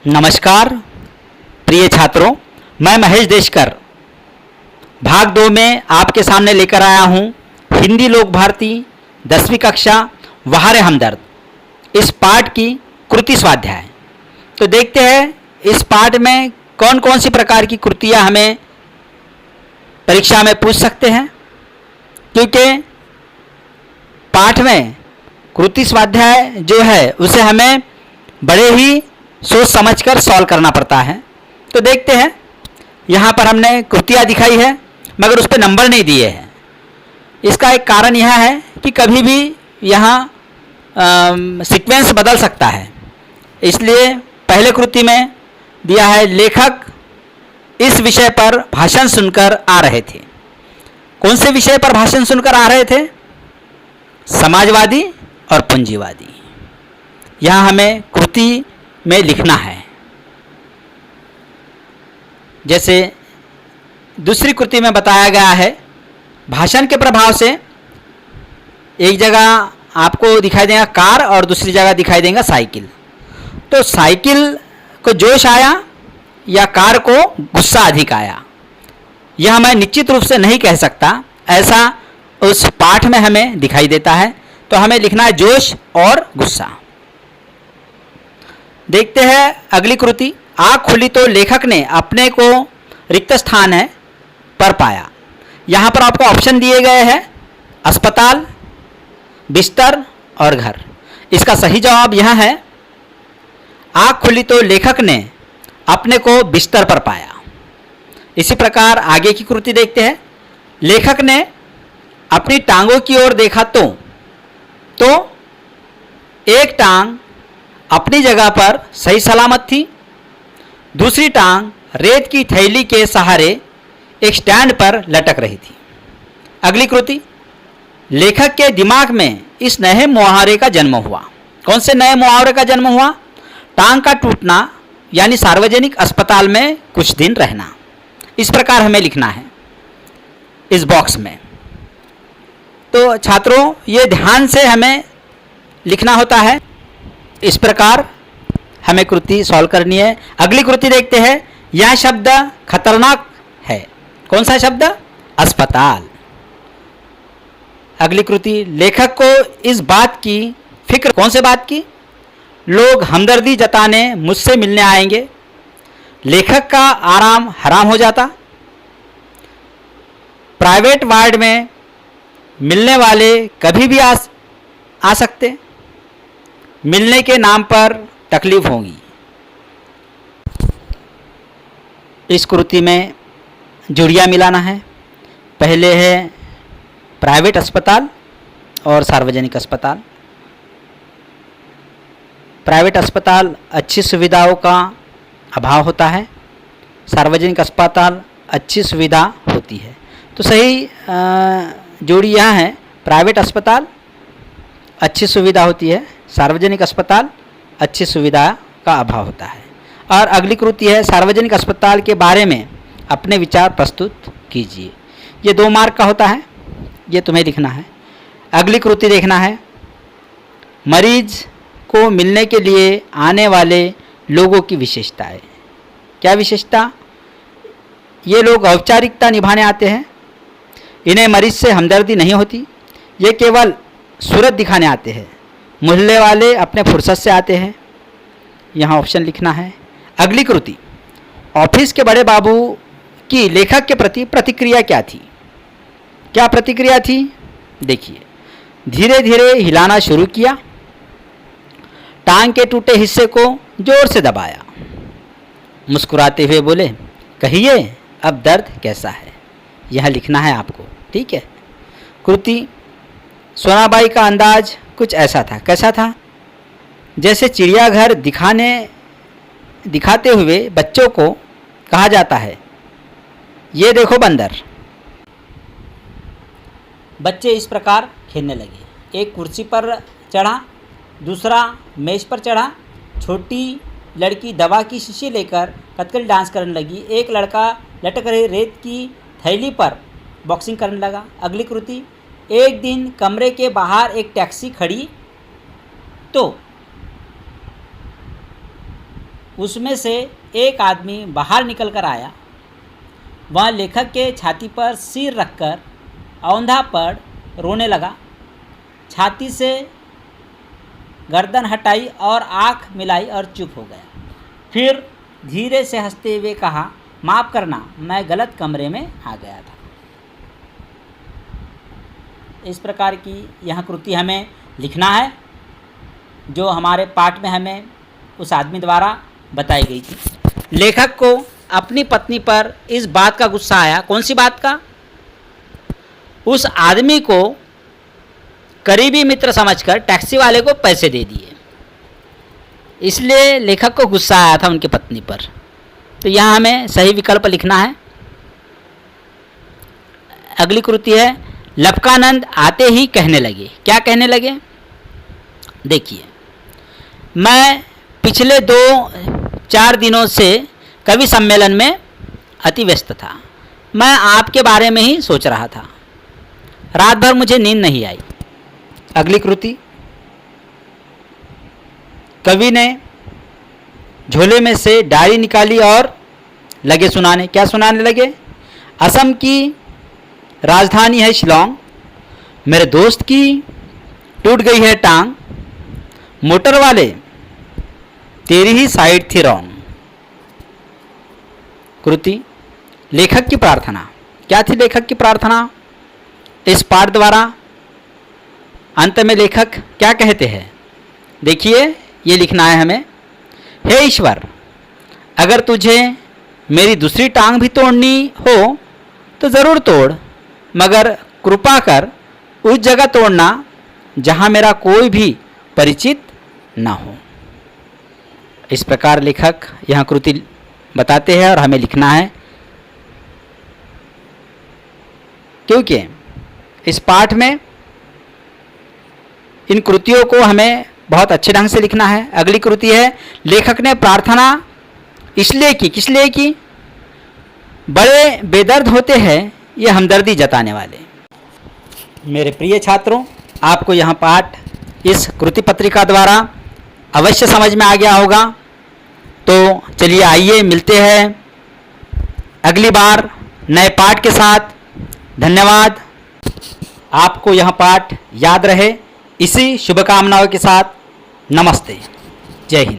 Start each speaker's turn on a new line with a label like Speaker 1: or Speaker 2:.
Speaker 1: नमस्कार प्रिय छात्रों, मैं महेश देशकर भाग 2 में आपके सामने लेकर आया हूँ हिंदी लोक भारती 10वीं कक्षा वहारे हमदर्द इस पाठ की कृति स्वाध्याय। तो देखते हैं इस पाठ में कौन कौन सी प्रकार की कृतियाँ हमें परीक्षा में पूछ सकते हैं, क्योंकि पाठ में कृति स्वाध्याय जो है उसे हमें बड़े ही सोच समझकर सॉल्व करना पड़ता है। तो देखते हैं, यहाँ पर हमने कृतियाँ दिखाई है मगर उस पर नंबर नहीं दिए हैं। इसका एक कारण यह है कि कभी भी यहाँ सीक्वेंस बदल सकता है, इसलिए पहले कृति में दिया है लेखक इस विषय पर भाषण सुनकर आ रहे थे। कौन से विषय पर भाषण सुनकर आ रहे थे? समाजवादी और पूंजीवादी। यहाँ हमें कृति में लिखना है। जैसे दूसरी कृति में बताया गया है, भाषण के प्रभाव से एक जगह आपको दिखाई देगा कार और दूसरी जगह दिखाई देगा साइकिल। तो साइकिल को जोश आया या कार को गुस्सा अधिक आया, यह मैं निश्चित रूप से नहीं कह सकता, ऐसा उस पाठ में हमें दिखाई देता है। तो हमें लिखना है जोश और गुस्सा। देखते हैं अगली कृति। आँख खुली तो लेखक ने अपने को रिक्त स्थान है पर पाया। यहाँ पर आपको ऑप्शन दिए गए हैं अस्पताल, बिस्तर और घर। इसका सही जवाब यह है आँख खुली तो लेखक ने अपने को बिस्तर पर पाया। इसी प्रकार आगे की कृति देखते हैं। लेखक ने अपनी टांगों की ओर देखा तो एक टांग अपनी जगह पर सही सलामत थी, दूसरी टांग रेत की थैली के सहारे एक स्टैंड पर लटक रही थी। अगली कृति। लेखक के दिमाग में इस नए मुहावरे का जन्म हुआ। कौन से नए मुहावरे का जन्म हुआ? टांग का टूटना यानी सार्वजनिक अस्पताल में कुछ दिन रहना। इस प्रकार हमें लिखना है इस बॉक्स में। तो छात्रों, ये ध्यान से हमें लिखना होता है। इस प्रकार हमें कृति सॉल्व करनी है। अगली कृति देखते हैं। यह शब्द खतरनाक है। कौन सा शब्द? अस्पताल। अगली कृति। लेखक को इस बात की फिक्र, कौन से बात की? लोग हमदर्दी जताने मुझसे मिलने आएंगे, लेखक का आराम हराम हो जाता। प्राइवेट वार्ड में मिलने वाले कभी भी आ सकते, मिलने के नाम पर तकलीफ होगी। इस कृति में जुड़ियाँ मिलाना है। पहले है प्राइवेट अस्पताल और सार्वजनिक अस्पताल। प्राइवेट अस्पताल अच्छी सुविधाओं का अभाव होता है, सार्वजनिक अस्पताल अच्छी सुविधा होती है। तो सही जोड़ी यहाँ है, प्राइवेट अस्पताल अच्छी सुविधा होती है, सार्वजनिक अस्पताल अच्छी सुविधा का अभाव होता है। और अगली कृति है सार्वजनिक अस्पताल के बारे में अपने विचार प्रस्तुत कीजिए। ये 2 मार्क का होता है, ये तुम्हें लिखना है। अगली कृति देखना है। मरीज को मिलने के लिए आने वाले लोगों की विशेषताएं। क्या विशेषता? ये लोग औपचारिकता निभाने आते हैं, इन्हें मरीज से हमदर्दी नहीं होती, ये केवल सूरत दिखाने आते हैं, मोहल्ले वाले अपने फुर्सत से आते हैं। यहाँ ऑप्शन लिखना है। अगली कृति। ऑफिस के बड़े बाबू की लेखक के प्रति प्रतिक्रिया क्या थी? क्या प्रतिक्रिया थी? देखिए, धीरे धीरे हिलाना शुरू किया, टांग के टूटे हिस्से को जोर से दबाया, मुस्कुराते हुए बोले, कहिए अब दर्द कैसा है? यह लिखना है आपको, ठीक है। कृति। सोनाबाई का अंदाज कुछ ऐसा था। कैसा था? जैसे चिड़ियाघर दिखाते हुए बच्चों को कहा जाता है, ये देखो बंदर। बच्चे इस प्रकार खेलने लगे। एक कुर्सी पर चढ़ा, दूसरा मेज पर चढ़ा। छोटी लड़की दवा की शीशी लेकर कथकली डांस करने लगी। एक लड़का लटक रही रेत की थैली पर बॉक्सिंग करने लगा। अगली कृति। एक दिन कमरे के बाहर एक टैक्सी खड़ी तो उसमें से एक आदमी बाहर निकल कर आया। वह लेखक के छाती पर सिर रखकर औंधा पड़ रोने लगा। छाती से गर्दन हटाई और आँख मिलाई और चुप हो गया। फिर धीरे से हंसते हुए कहा, माफ़ करना, मैं गलत कमरे में आ गया था। इस प्रकार की यह कृति हमें लिखना है जो हमारे पाठ में हमें उस आदमी द्वारा बताई गई थी। लेखक को अपनी पत्नी पर इस बात का गुस्सा आया। कौन सी बात का? उस आदमी को करीबी मित्र समझकर टैक्सी वाले को पैसे दे दिए, इसलिए लेखक को गुस्सा आया था उनकी पत्नी पर। तो यहाँ हमें सही विकल्प लिखना है। अगली कृति है, लपकानंद आते ही कहने लगे। क्या कहने लगे? देखिए, मैं पिछले 2-4 दिनों से कवि सम्मेलन में अति व्यस्त था। मैं आपके बारे में ही सोच रहा था। रात भर मुझे नींद नहीं आई। अगली कृति, कवि ने झोले में से डायरी निकाली और लगे सुनाने। क्या सुनाने लगे? असम की राजधानी है शिलोंग, मेरे दोस्त की टूट गई है टांग, मोटर वाले तेरी ही साइड थी रॉन्ग। कृति, लेखक की प्रार्थना। क्या थी लेखक की प्रार्थना? इस पाठ द्वारा अंत में लेखक क्या कहते हैं? देखिए, ये लिखना है हमें, हे ईश्वर, अगर तुझे मेरी दूसरी टांग भी तोड़नी हो तो ज़रूर तोड़, मगर कृपा कर उस जगह तोड़ना जहाँ मेरा कोई भी परिचित ना हो। इस प्रकार लेखक यहाँ कृति बताते हैं और हमें लिखना है, क्योंकि इस पाठ में इन कृतियों को हमें बहुत अच्छे ढंग से लिखना है। अगली कृति है, लेखक ने प्रार्थना इसलिए की, किस लिए की? बड़े बेदर्द होते हैं ये हमदर्दी जताने वाले। मेरे प्रिय छात्रों, आपको यह पाठ इस कृति पत्रिका द्वारा अवश्य समझ में आ गया होगा। तो चलिए आइए मिलते हैं अगली बार नए पाठ के साथ। धन्यवाद। आपको यह पाठ याद रहे, इसी शुभकामनाओं के साथ नमस्ते। जय हिंद।